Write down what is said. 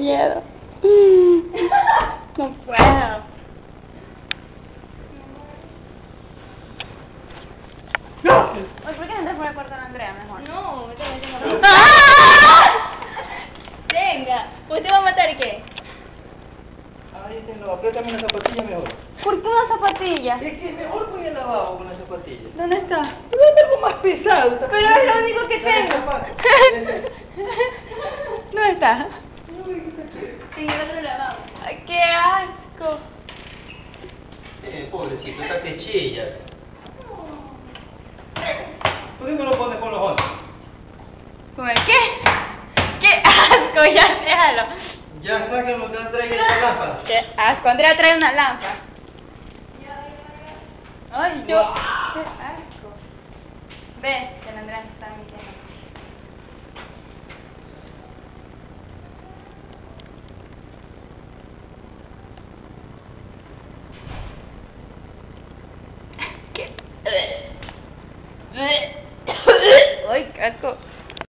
miedo. No puedo. Oye, ¿por qué no te fue a cortar a Andrea mejor? No, me tengo que matar. ¡Ah! Venga, ¿usted va a matar qué? Ahí tenlo, apriétame la zapatilla mejor. ¿Por qué una zapatilla? Es que mejor ponerla abajo con la zapatilla. ¿Dónde está? Es algo más pesado. Pero es lo único que tengo. ¿Dónde está? En el otro lavabo. Ay, ¡qué asco! Pobrecito, está que chilla. ¿Por qué no lo pones con los otros? ¿Con el qué? ¡Qué asco! Ya, déjalo. Ya, sáquenlo, que no traigan esa lámpara. ¡Qué asco! Andrea trae una lámpara. ¡Ay, yo! ¡Qué asco! Ve, que la Andrea se está mintiendo. ¿Qué? ¡Ay, qué asco!